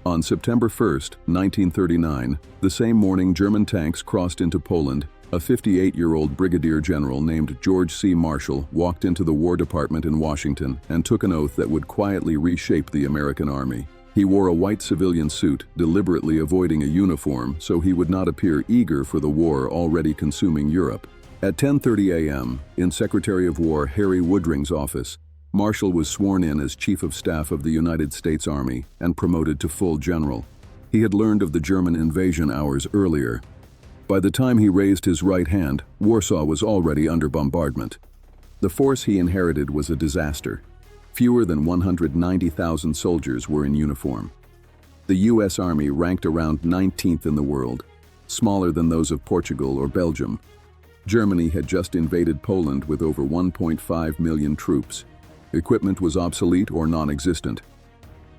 On September 1, 1939, the same morning German tanks crossed into Poland, a 58-year-old brigadier general named George C. Marshall walked into the War Department in Washington and took an oath that would quietly reshape the American Army. He wore a white civilian suit, deliberately avoiding a uniform so he would not appear eager for the war already consuming Europe. At 10:30 a.m., in Secretary of War Harry Woodring's office, Marshall was sworn in as Chief of Staff of the United States Army and promoted to full general. He had learned of the German invasion hours earlier. By the time he raised his right hand, Warsaw was already under bombardment. The force he inherited was a disaster. Fewer than 190,000 soldiers were in uniform. The U.S. Army ranked around 19th in the world, smaller than those of Portugal or Belgium. Germany had just invaded Poland with over 1.5 million troops. Equipment was obsolete or non-existent.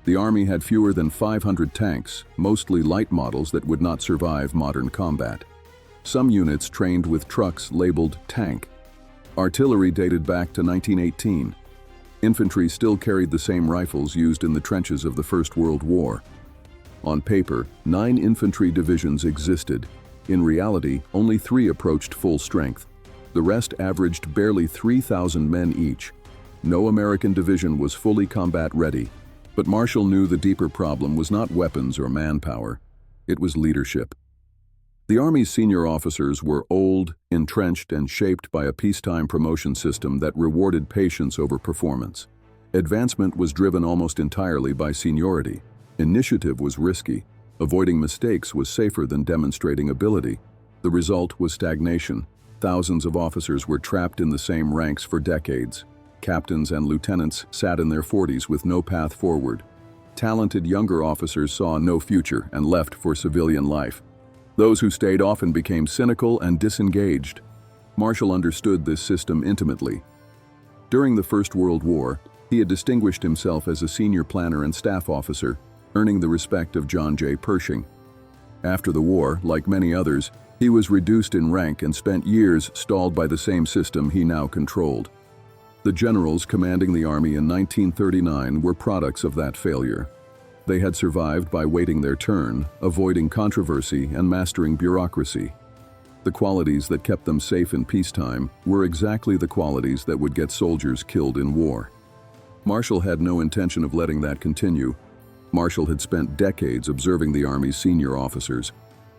The Army had fewer than 500 tanks, mostly light models that would not survive modern combat. Some units trained with trucks labeled tank. Artillery dated back to 1918. Infantry still carried the same rifles used in the trenches of the First World War. On paper, 9 infantry divisions existed. In reality, only 3 approached full strength. The rest averaged barely 3,000 men each. No American division was fully combat ready, but Marshall knew the deeper problem was not weapons or manpower. It was leadership. The Army's senior officers were old, entrenched, and shaped by a peacetime promotion system that rewarded patience over performance. Advancement was driven almost entirely by seniority. Initiative was risky. Avoiding mistakes was safer than demonstrating ability. The result was stagnation. Thousands of officers were trapped in the same ranks for decades. Captains and lieutenants sat in their 40s with no path forward. Talented younger officers saw no future and left for civilian life. Those who stayed often became cynical and disengaged. Marshall understood this system intimately. During the First World War, he had distinguished himself as a senior planner and staff officer, earning the respect of John J. Pershing. After the war, like many others, he was reduced in rank and spent years stalled by the same system he now controlled. The generals commanding the Army in 1939 were products of that failure. They had survived by waiting their turn, avoiding controversy, and mastering bureaucracy. The qualities that kept them safe in peacetime were exactly the qualities that would get soldiers killed in war. Marshall had no intention of letting that continue. Marshall had spent decades observing the Army's senior officers.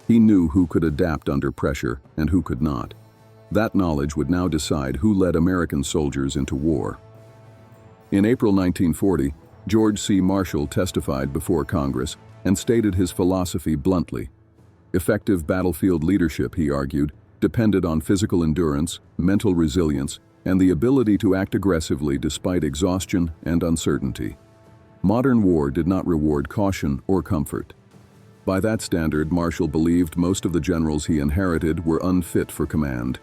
He knew who could adapt under pressure and who could not. That knowledge would now decide who led American soldiers into war. In April 1940, George C. Marshall testified before Congress and stated his philosophy bluntly. Effective battlefield leadership, he argued, depended on physical endurance, mental resilience, and the ability to act aggressively despite exhaustion and uncertainty. Modern war did not reward caution or comfort. By that standard, Marshall believed most of the generals he inherited were unfit for command.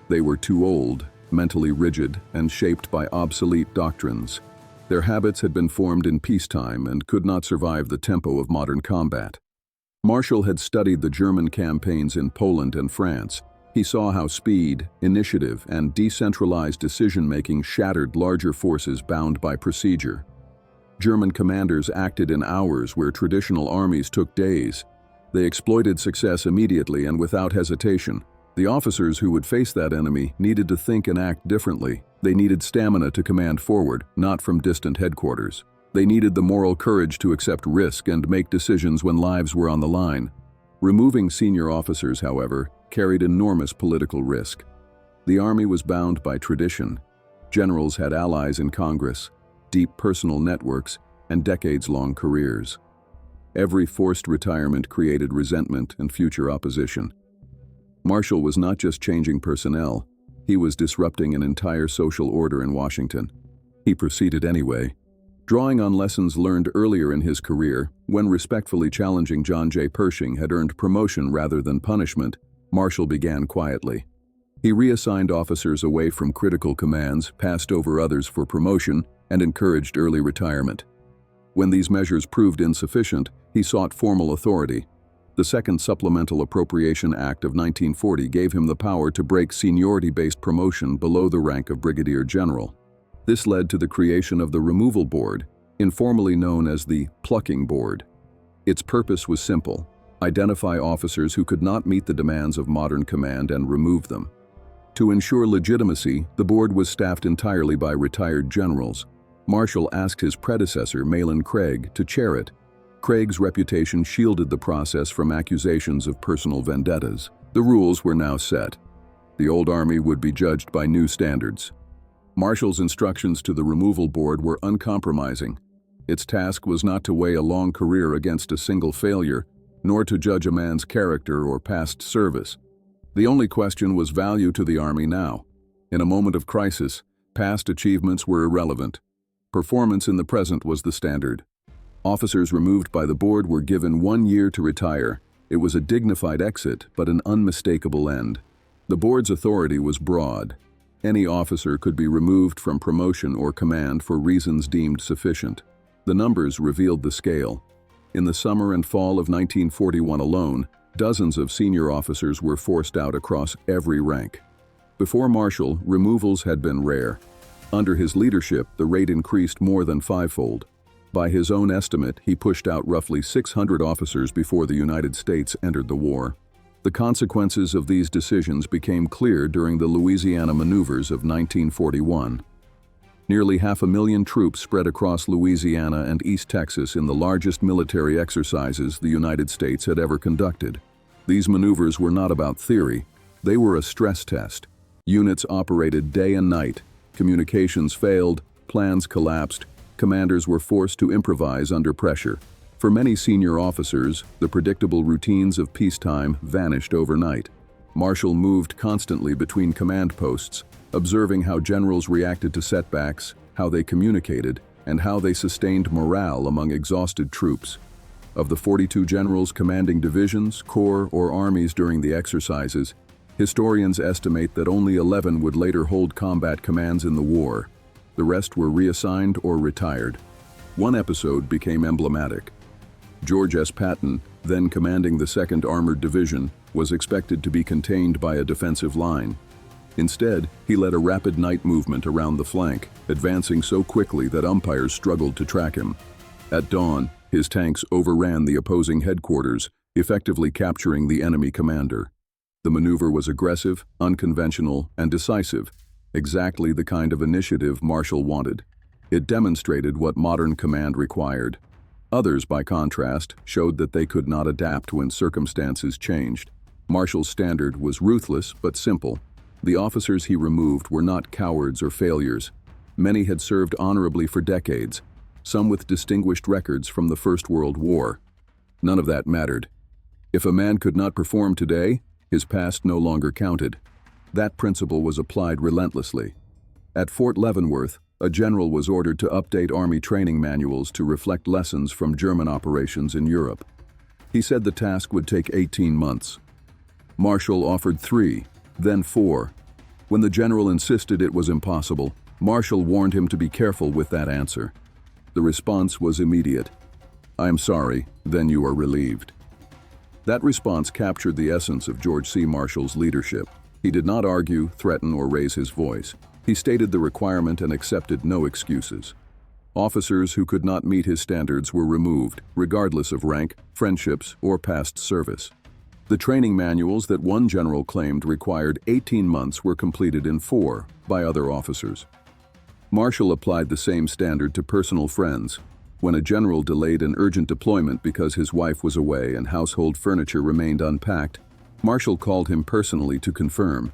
They were too old, mentally rigid, and shaped by obsolete doctrines. Their habits had been formed in peacetime and could not survive the tempo of modern combat. Marshall had studied the German campaigns in Poland and France. He saw how speed, initiative, and decentralized decision-making shattered larger forces bound by procedure. German commanders acted in hours where traditional armies took days. They exploited success immediately and without hesitation. The officers who would face that enemy needed to think and act differently. They needed stamina to command forward, not from distant headquarters. They needed the moral courage to accept risk and make decisions when lives were on the line. Removing senior officers, however, carried enormous political risk. The Army was bound by tradition. Generals had allies in Congress, deep personal networks, and decades-long careers. Every forced retirement created resentment and future opposition. Marshall was not just changing personnel, he was disrupting an entire social order in Washington. He proceeded anyway. Drawing on lessons learned earlier in his career, when respectfully challenging John J. Pershing had earned promotion rather than punishment, Marshall began quietly. He reassigned officers away from critical commands, passed over others for promotion, and encouraged early retirement. When these measures proved insufficient, he sought formal authority. The Second Supplemental Appropriation Act of 1940 gave him the power to break seniority-based promotion below the rank of brigadier general. This led to the creation of the Removal Board, informally known as the Plucking Board. Its purpose was simple: identify officers who could not meet the demands of modern command and remove them. To ensure legitimacy, the board was staffed entirely by retired generals. Marshall asked his predecessor, Malin Craig, to chair it. Craig's reputation shielded the process from accusations of personal vendettas. The rules were now set. The old army would be judged by new standards. Marshall's instructions to the removal board were uncompromising. Its task was not to weigh a long career against a single failure, nor to judge a man's character or past service. The only question was value to the army now. In a moment of crisis, past achievements were irrelevant. Performance in the present was the standard. Officers removed by the board were given 1 year to retire. It was a dignified exit, but an unmistakable end. The board's authority was broad. Any officer could be removed from promotion or command for reasons deemed sufficient. The numbers revealed the scale. In the summer and fall of 1941 alone, dozens of senior officers were forced out across every rank. Before Marshall, removals had been rare. Under his leadership, the rate increased more than fivefold. By his own estimate, he pushed out roughly 600 officers before the United States entered the war. The consequences of these decisions became clear during the Louisiana maneuvers of 1941. Nearly 500,000 troops spread across Louisiana and East Texas in the largest military exercises the United States had ever conducted. These maneuvers were not about theory. They were a stress test. Units operated day and night. Communications failed, plans collapsed, commanders were forced to improvise under pressure. For many senior officers, the predictable routines of peacetime vanished overnight. Marshall moved constantly between command posts, observing how generals reacted to setbacks, how they communicated, and how they sustained morale among exhausted troops. Of the 42 generals commanding divisions, corps, or armies during the exercises, historians estimate that only 11 would later hold combat commands in the war. The rest were reassigned or retired. One episode became emblematic. George S. Patton, then commanding the 2nd Armored Division, was expected to be contained by a defensive line. Instead, he led a rapid night movement around the flank, advancing so quickly that umpires struggled to track him. At dawn, his tanks overran the opposing headquarters, effectively capturing the enemy commander. The maneuver was aggressive, unconventional, and decisive, exactly the kind of initiative Marshall wanted. It demonstrated what modern command required. Others, by contrast, showed that they could not adapt when circumstances changed. Marshall's standard was ruthless but simple. The officers he removed were not cowards or failures. Many had served honorably for decades, some with distinguished records from the First World War. None of that mattered. If a man could not perform today, his past no longer counted. That principle was applied relentlessly. At Fort Leavenworth, a general was ordered to update Army training manuals to reflect lessons from German operations in Europe. He said the task would take 18 months. Marshall offered 3, then 4. When the general insisted it was impossible, Marshall warned him to be careful with that answer. The response was immediate. "I'm sorry, then you are relieved." That response captured the essence of George C. Marshall's leadership. He did not argue, threaten, or raise his voice. He stated the requirement and accepted no excuses. Officers who could not meet his standards were removed, regardless of rank, friendships, or past service. The training manuals that one general claimed required 18 months were completed in 4 by other officers. Marshall applied the same standard to personal friends. When a general delayed an urgent deployment because his wife was away and household furniture remained unpacked, Marshall called him personally to confirm.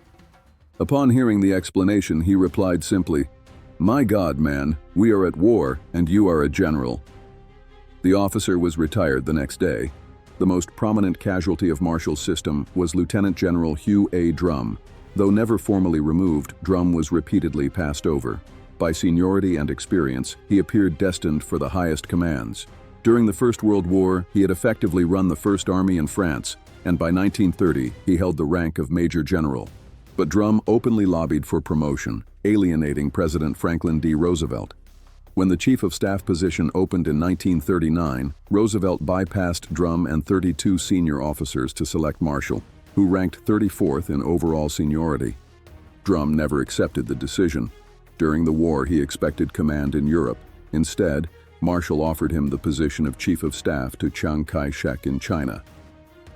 Upon hearing the explanation, he replied simply, "My God, man, we are at war and you are a general." The officer was retired the next day. The most prominent casualty of Marshall's system was Lieutenant General Hugh A. Drum. Though never formally removed, Drum was repeatedly passed over. By seniority and experience, he appeared destined for the highest commands. During the First World War, he had effectively run the First Army in France, and by 1930, he held the rank of Major General. But Drum openly lobbied for promotion, alienating President Franklin D. Roosevelt. When the Chief of Staff position opened in 1939, Roosevelt bypassed Drum and 32 senior officers to select Marshall, who ranked 34th in overall seniority. Drum never accepted the decision. During the war, he expected command in Europe. Instead, Marshall offered him the position of Chief of Staff to Chiang Kai-shek in China.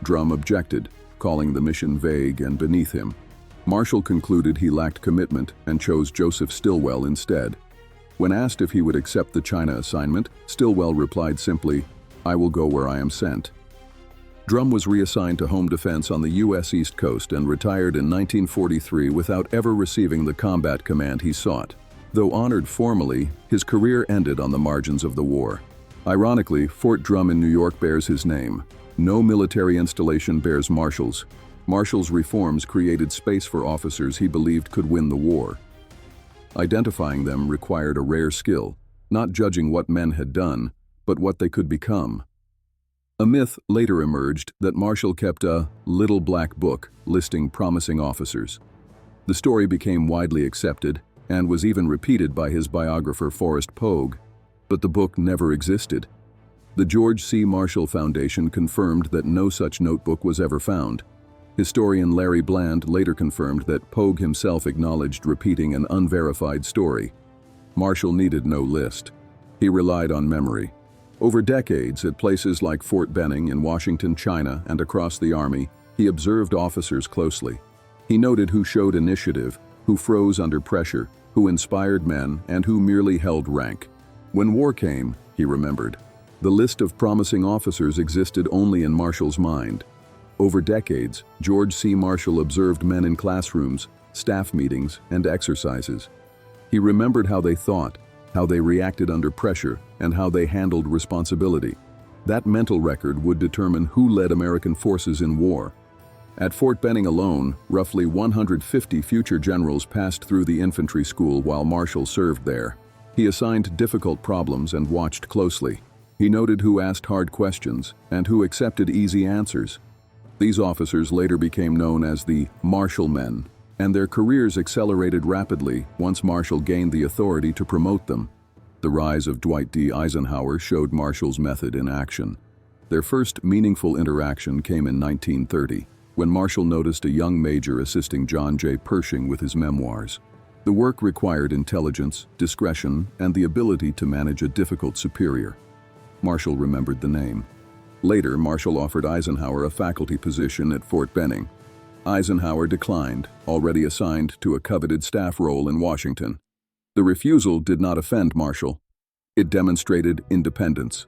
Drum objected, calling the mission vague and beneath him. Marshall concluded he lacked commitment and chose Joseph Stillwell instead. When asked if he would accept the China assignment, Stillwell replied simply, "I will go where I am sent." Drum was reassigned to home defense on the U.S. East Coast and retired in 1943 without ever receiving the combat command he sought. Though honored formally, his career ended on the margins of the war. Ironically, Fort Drum in New York bears his name. No military installation bears Marshall's. Marshall's reforms created space for officers he believed could win the war. Identifying them required a rare skill, not judging what men had done, but what they could become. A myth later emerged that Marshall kept a little black book listing promising officers. The story became widely accepted and was even repeated by his biographer Forrest Pogue, but the book never existed. The George C. Marshall Foundation confirmed that no such notebook was ever found. Historian Larry Bland later confirmed that Pogue himself acknowledged repeating an unverified story. Marshall needed no list. He relied on memory. Over decades, at places like Fort Benning in Washington, China, and across the Army, he observed officers closely. He noted who showed initiative, who froze under pressure, who inspired men, and who merely held rank. When war came, he remembered, the list of promising officers existed only in Marshall's mind. Over decades, George C. Marshall observed men in classrooms, staff meetings, and exercises. He remembered how they thought, how they reacted under pressure, and how they handled responsibility. That mental record would determine who led American forces in war. At Fort Benning alone, roughly 150 future generals passed through the infantry school while Marshall served there. He assigned difficult problems and watched closely. He noted who asked hard questions and who accepted easy answers. These officers later became known as the Marshall Men, and their careers accelerated rapidly once Marshall gained the authority to promote them. The rise of Dwight D. Eisenhower showed Marshall's method in action. Their first meaningful interaction came in 1930, when Marshall noticed a young major assisting John J. Pershing with his memoirs. The work required intelligence, discretion, and the ability to manage a difficult superior. Marshall remembered the name. Later, Marshall offered Eisenhower a faculty position at Fort Benning. Eisenhower declined, already assigned to a coveted staff role in Washington. The refusal did not offend Marshall. It demonstrated independence.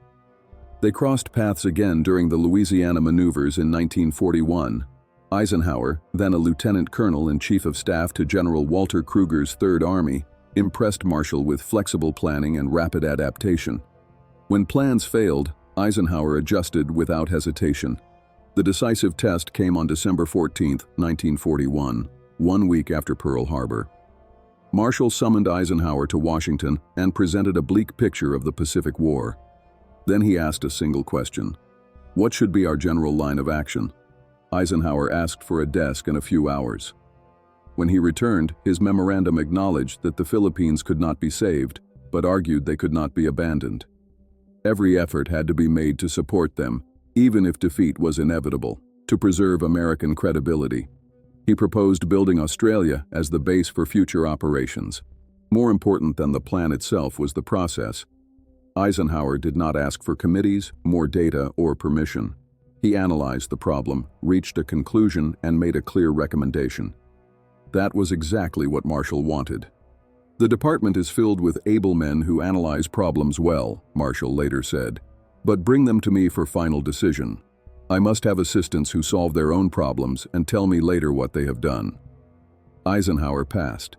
They crossed paths again during the Louisiana maneuvers in 1941. Eisenhower, then a lieutenant colonel and chief of staff to General Walter Kruger's Third Army, impressed Marshall with flexible planning and rapid adaptation. When plans failed, Eisenhower adjusted without hesitation. The decisive test came on December 14, 1941, 1 week after Pearl Harbor. Marshall summoned Eisenhower to Washington and presented a bleak picture of the Pacific War. Then he asked a single question: what should be our general line of action? Eisenhower asked for a desk and a few hours. When he returned, his memorandum acknowledged that the Philippines could not be saved, but argued they could not be abandoned. Every effort had to be made to support them, even if defeat was inevitable, to preserve American credibility. He proposed building Australia as the base for future operations. More important than the plan itself was the process. Eisenhower did not ask for committees, more data, or permission. He analyzed the problem, reached a conclusion, and made a clear recommendation. That was exactly what Marshall wanted. The department is filled with able men who analyze problems well, Marshall later said, but bring them to me for final decision. I must have assistants who solve their own problems and tell me later what they have done. Eisenhower passed.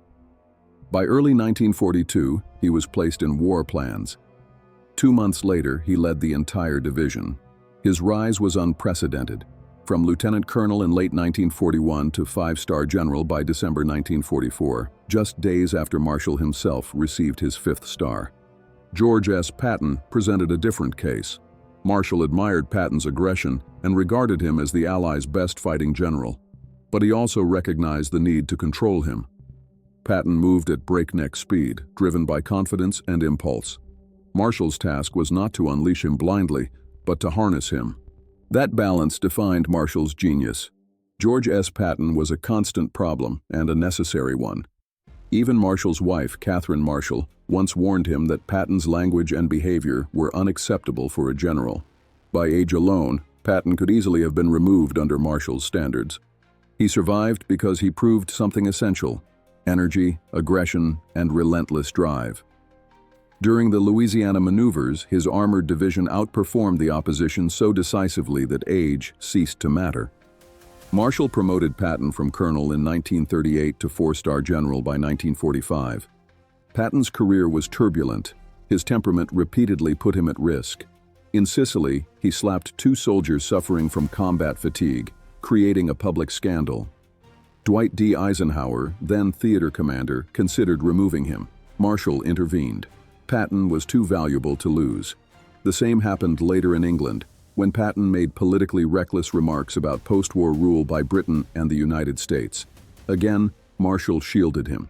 By early 1942, he was placed in war plans. 2 months later, he led the entire division. His rise was unprecedented. From lieutenant colonel in late 1941 to 5-star general by December 1944, just days after Marshall himself received his 5th star. George S. Patton presented a different case. Marshall admired Patton's aggression and regarded him as the Allies' best fighting general, but he also recognized the need to control him. Patton moved at breakneck speed, driven by confidence and impulse. Marshall's task was not to unleash him blindly, but to harness him. That balance defined Marshall's genius. George S. Patton was a constant problem and a necessary one. Even Marshall's wife, Catherine Marshall, once warned him that Patton's language and behavior were unacceptable for a general. By age alone, Patton could easily have been removed under Marshall's standards. He survived because he proved something essential: energy, aggression, and relentless drive. During the Louisiana maneuvers, his armored division outperformed the opposition so decisively that age ceased to matter. Marshall promoted Patton from colonel in 1938 to four-star general by 1945. Patton's career was turbulent. His temperament repeatedly put him at risk. In Sicily, he slapped 2 soldiers suffering from combat fatigue, creating a public scandal. Dwight D. Eisenhower, then theater commander, considered removing him. Marshall intervened. Patton was too valuable to lose. The same happened later in England, when Patton made politically reckless remarks about post-war rule by Britain and the United States. Again, Marshall shielded him.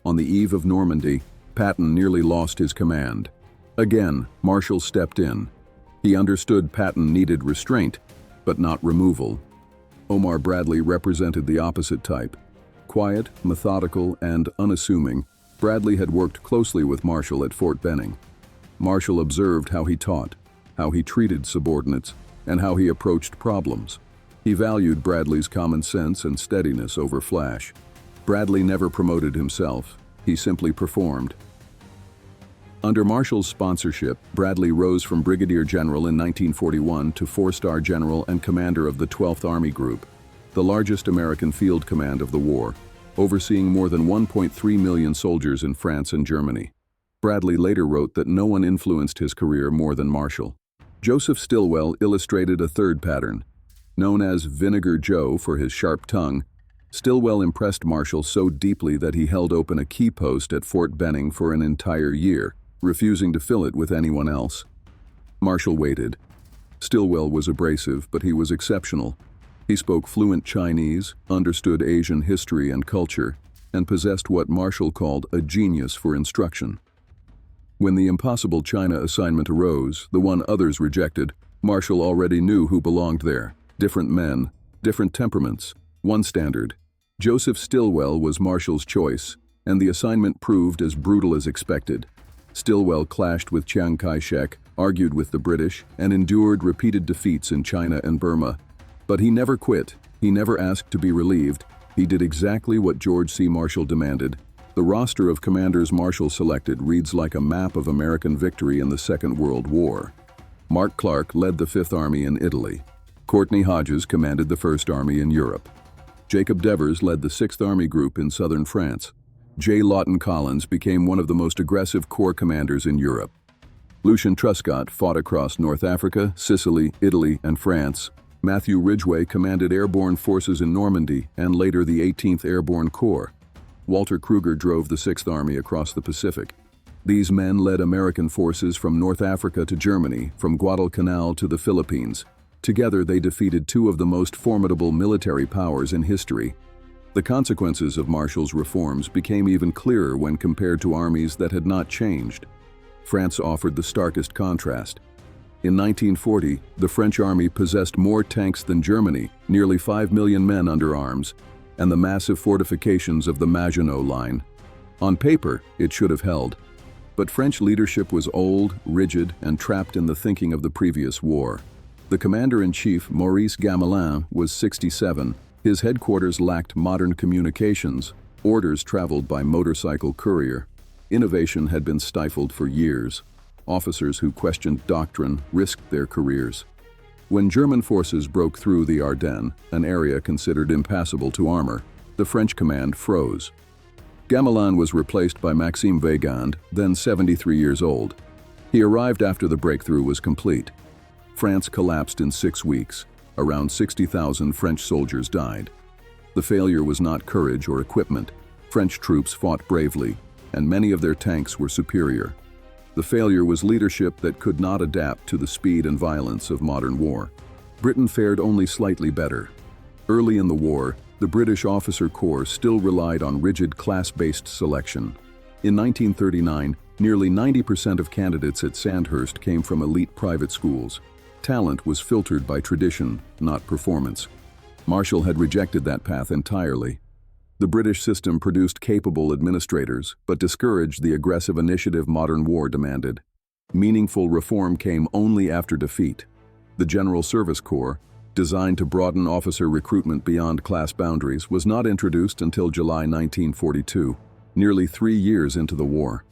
On the eve of Normandy, Patton nearly lost his command. Again, Marshall stepped in. He understood Patton needed restraint, but not removal. Omar Bradley represented the opposite type. Quiet, methodical, and unassuming, Bradley had worked closely with Marshall at Fort Benning. Marshall observed how he taught, how he treated subordinates, and how he approached problems. He valued Bradley's common sense and steadiness over flash. Bradley never promoted himself. He simply performed. Under Marshall's sponsorship, Bradley rose from brigadier general in 1941 to four-star general and commander of the 12th Army Group, the largest American field command of the war, overseeing more than 1.3 million soldiers in France and Germany. Bradley later wrote that no one influenced his career more than Marshall. Joseph Stillwell illustrated a third pattern. Known as Vinegar Joe for his sharp tongue, Stillwell impressed Marshall so deeply that he held open a key post at Fort Benning for an entire year, refusing to fill it with anyone else. Marshall waited. Stillwell was abrasive, but he was exceptional. He spoke fluent Chinese, understood Asian history and culture, and possessed what Marshall called a genius for instruction. When the impossible China assignment arose, the one others rejected, Marshall already knew who belonged there. Different men, different temperaments, one standard. Joseph Stillwell was Marshall's choice, and the assignment proved as brutal as expected. Stillwell clashed with Chiang Kai-shek, argued with the British, and endured repeated defeats in China and Burma. But he never quit. He never asked to be relieved. He did exactly what George C. Marshall demanded. The roster of commanders Marshall selected reads like a map of American victory in the Second World War. Mark Clark led the Fifth Army in Italy. Courtney Hodges commanded the First Army in Europe. Jacob Devers led the Sixth Army Group in southern France. J. Lawton Collins became one of the most aggressive corps commanders in Europe. Lucian Truscott fought across North Africa, Sicily, Italy, and France. Matthew Ridgway commanded airborne forces in Normandy and later the 18th Airborne Corps. Walter Kruger drove the Sixth Army across the Pacific. These men led American forces from North Africa to Germany, from Guadalcanal to the Philippines. Together they defeated 2 of the most formidable military powers in history. The consequences of Marshall's reforms became even clearer when compared to armies that had not changed. France offered the starkest contrast. In 1940, the French army possessed more tanks than Germany, nearly 5 million men under arms, and the massive fortifications of the Maginot Line. On paper, it should have held. But French leadership was old, rigid, and trapped in the thinking of the previous war. The commander-in-chief, Maurice Gamelin, was 67. His headquarters lacked modern communications. Orders traveled by motorcycle courier. Innovation had been stifled for years. Officers who questioned doctrine risked their careers. When German forces broke through the Ardennes, an area considered impassable to armor, the French command froze. Gamelin was replaced by Maxime Weygand, then 73 years old. He arrived after the breakthrough was complete. France collapsed in 6 weeks. Around 60,000 French soldiers died. The failure was not courage or equipment. French troops fought bravely, and many of their tanks were superior. The failure was leadership that could not adapt to the speed and violence of modern war. Britain fared only slightly better. Early in the war, the British officer corps still relied on rigid class-based selection. In 1939, nearly 90% of candidates at Sandhurst came from elite private schools. Talent was filtered by tradition, not performance. Marshall had rejected that path entirely. The British system produced capable administrators, but discouraged the aggressive initiative modern war demanded. Meaningful reform came only after defeat. The General Service Corps, designed to broaden officer recruitment beyond class boundaries, was not introduced until July 1942, nearly 3 years into the war.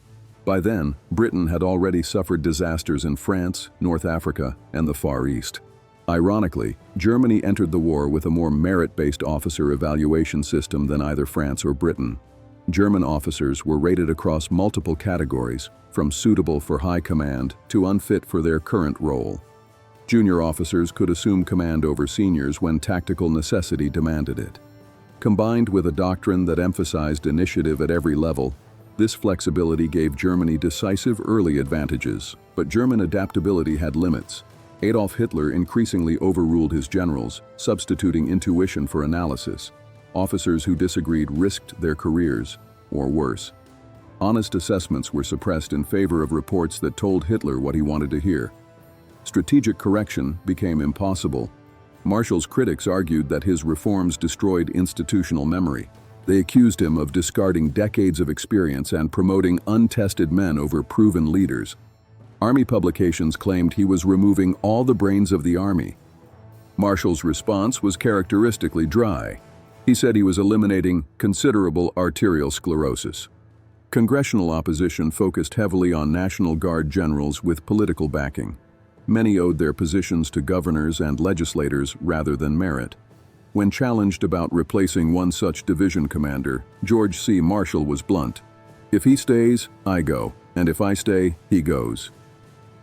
By then, Britain had already suffered disasters in France, North Africa, and the Far East. Ironically, Germany entered the war with a more merit-based officer evaluation system than either France or Britain. German officers were rated across multiple categories, from suitable for high command to unfit for their current role. Junior officers could assume command over seniors when tactical necessity demanded it. Combined with a doctrine that emphasized initiative at every level, this flexibility gave Germany decisive early advantages. But German adaptability had limits. Adolf Hitler increasingly overruled his generals, substituting intuition for analysis. Officers who disagreed risked their careers, or worse. Honest assessments were suppressed in favor of reports that told Hitler what he wanted to hear. Strategic correction became impossible. Marshall's critics argued that his reforms destroyed institutional memory. They accused him of discarding decades of experience and promoting untested men over proven leaders. Army publications claimed he was removing all the brains of the army. Marshall's response was characteristically dry. He said he was eliminating considerable arterial sclerosis. Congressional opposition focused heavily on National Guard generals with political backing. Many owed their positions to governors and legislators rather than merit. When challenged about replacing one such division commander, George C. Marshall was blunt. "If he stays, I go, and if I stay, he goes."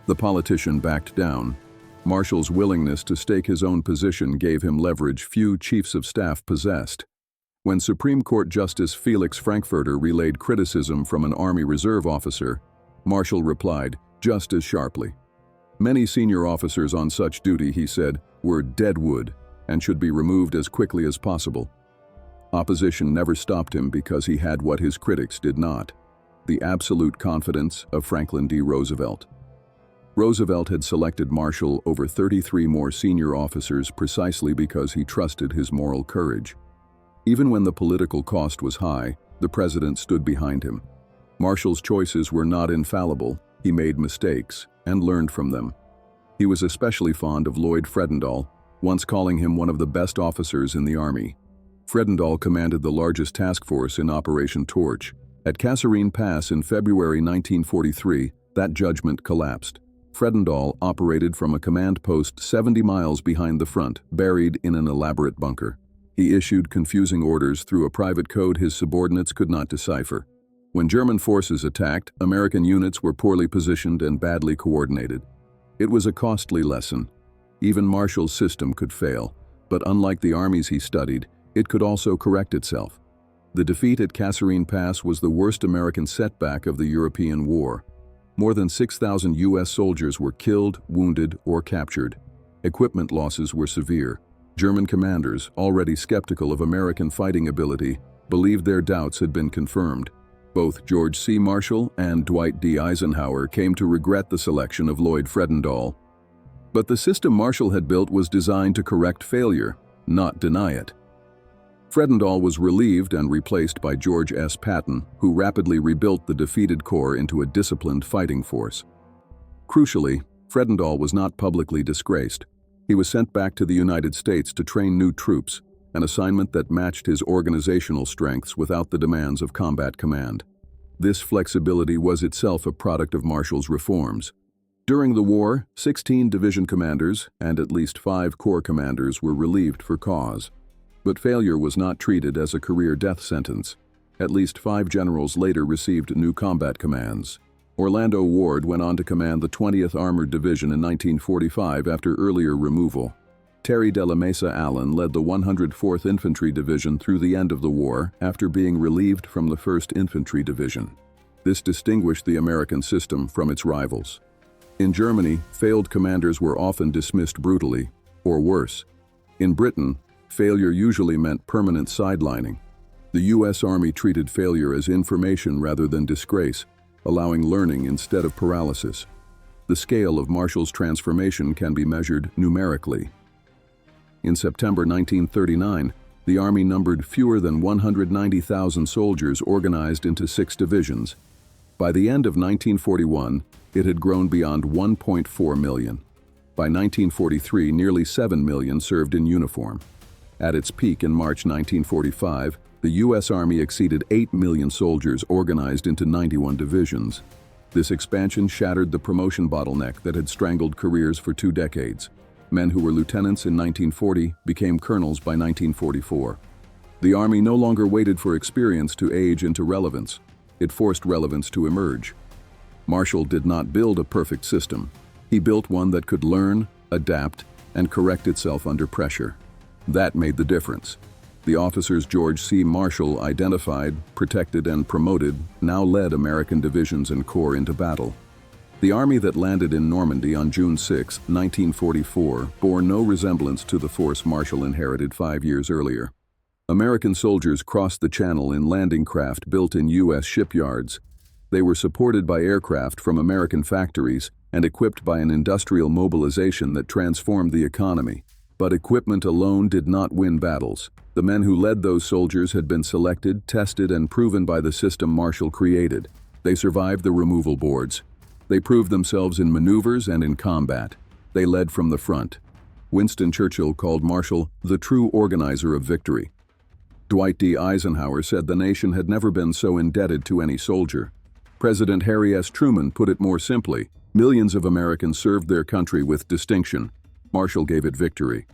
The politician backed down. Marshall's willingness to stake his own position gave him leverage few chiefs of staff possessed. When Supreme Court Justice Felix Frankfurter relayed criticism from an Army Reserve officer, Marshall replied just as sharply. Many senior officers on such duty, he said, were dead wood and should be removed as quickly as possible. Opposition never stopped him because he had what his critics did not: the absolute confidence of Franklin D. Roosevelt. Roosevelt had selected Marshall over 33 more senior officers precisely because he trusted his moral courage. Even when the political cost was high, the president stood behind him. Marshall's choices were not infallible. He made mistakes and learned from them. He was especially fond of Lloyd Fredendall, once calling him one of the best officers in the Army. Fredendall commanded the largest task force in Operation Torch. At Kasserine Pass in February 1943, that judgment collapsed. Fredendall operated from a command post 70 miles behind the front, buried in an elaborate bunker. He issued confusing orders through a private code his subordinates could not decipher. When German forces attacked, American units were poorly positioned and badly coordinated. It was a costly lesson. Even Marshall's system could fail, but unlike the armies he studied, it could also correct itself. The defeat at Kasserine Pass was the worst American setback of the European War. More than 6,000 U.S. soldiers were killed, wounded, or captured. Equipment losses were severe. German commanders, already skeptical of American fighting ability, believed their doubts had been confirmed. Both George C. Marshall and Dwight D. Eisenhower came to regret the selection of Lloyd Fredendall. But the system Marshall had built was designed to correct failure, not deny it. Fredendall was relieved and replaced by George S. Patton, who rapidly rebuilt the defeated corps into a disciplined fighting force. Crucially, Fredendall was not publicly disgraced. He was sent back to the United States to train new troops, an assignment that matched his organizational strengths without the demands of combat command. This flexibility was itself a product of Marshall's reforms. During the war, 16 division commanders and at least 5 corps commanders were relieved for cause. But failure was not treated as a career death sentence. At least 5 generals later received new combat commands. Orlando Ward went on to command the 20th Armored Division in 1945 after earlier removal. Terry de la Mesa Allen led the 104th Infantry Division through the end of the war after being relieved from the 1st Infantry Division. This distinguished the American system from its rivals. In Germany, failed commanders were often dismissed brutally, or worse. In Britain, failure usually meant permanent sidelining. The U.S. Army treated failure as information rather than disgrace, allowing learning instead of paralysis. The scale of Marshall's transformation can be measured numerically. In September 1939, The Army numbered fewer than 190,000 soldiers organized into 6 divisions. By the end of 1941, it had grown beyond 1.4 million. By 1943, nearly 7 million served in uniform. At its peak in March 1945, the U.S. Army exceeded 8 million soldiers organized into 91 divisions. This expansion shattered the promotion bottleneck that had strangled careers for 2 decades. Men who were lieutenants in 1940 became colonels by 1944. The Army no longer waited for experience to age into relevance. It forced relevance to emerge. Marshall did not build a perfect system. He built one that could learn, adapt, and correct itself under pressure. That made the difference. The officers George C. Marshall identified, protected, and promoted now led American divisions and corps into battle. The army that landed in Normandy on June 6, 1944, bore no resemblance to the force Marshall inherited 5 years earlier. American soldiers crossed the Channel in landing craft built in U.S. shipyards. They were supported by aircraft from American factories and equipped by an industrial mobilization that transformed the economy. But equipment alone did not win battles. The men who led those soldiers had been selected, tested, and proven by the system Marshall created. They survived the removal boards. They proved themselves in maneuvers and in combat. They led from the front. Winston Churchill called Marshall the true organizer of victory. Dwight D. Eisenhower said the nation had never been so indebted to any soldier. President Harry S. Truman put it more simply: millions of Americans served their country with distinction. Marshall gave it victory.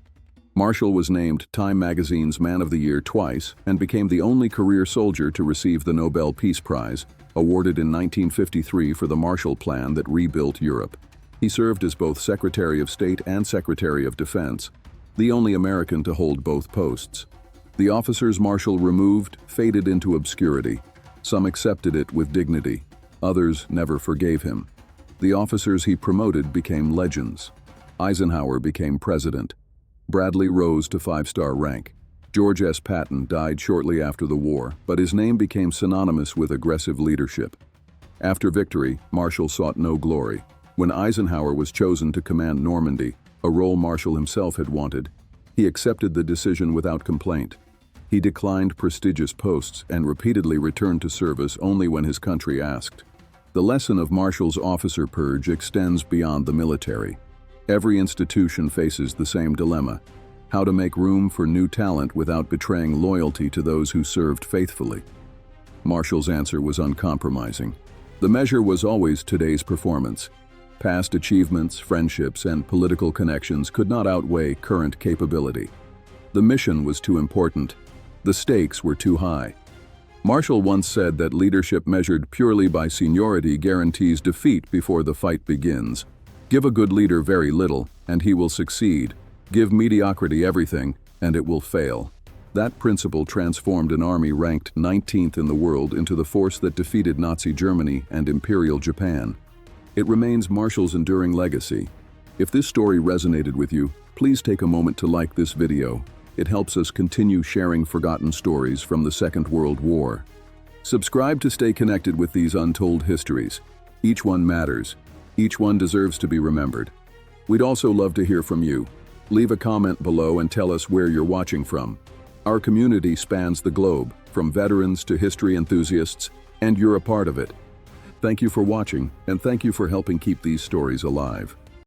Marshall was named Time magazine's Man of the Year twice and became the only career soldier to receive the Nobel Peace Prize, awarded in 1953 for the Marshall Plan that rebuilt Europe. He served as both Secretary of State and Secretary of Defense, the only American to hold both posts. The officers Marshall removed faded into obscurity. Some accepted it with dignity. Others never forgave him. The officers he promoted became legends. Eisenhower became president. Bradley rose to 5-star rank. George S. Patton died shortly after the war, but his name became synonymous with aggressive leadership. After victory, Marshall sought no glory. When Eisenhower was chosen to command Normandy, a role Marshall himself had wanted, he accepted the decision without complaint. He declined prestigious posts and repeatedly returned to service only when his country asked. The lesson of Marshall's officer purge extends beyond the military. Every institution faces the same dilemma: how to make room for new talent without betraying loyalty to those who served faithfully. Marshall's answer was uncompromising. The measure was always today's performance. Past achievements, friendships, and political connections could not outweigh current capability. The mission was too important. The stakes were too high. Marshall once said that leadership measured purely by seniority guarantees defeat before the fight begins. Give a good leader very little, and he will succeed. Give mediocrity everything, and it will fail. That principle transformed an army ranked 19th in the world into the force that defeated Nazi Germany and Imperial Japan. It remains Marshall's enduring legacy. If this story resonated with you, please take a moment to like this video. It helps us continue sharing forgotten stories from the Second World War. Subscribe to stay connected with these untold histories. Each one matters. Each one deserves to be remembered. We'd also love to hear from you. Leave a comment below and tell us where you're watching from. Our community spans the globe, from veterans to history enthusiasts, and you're a part of it. Thank you for watching, and thank you for helping keep these stories alive.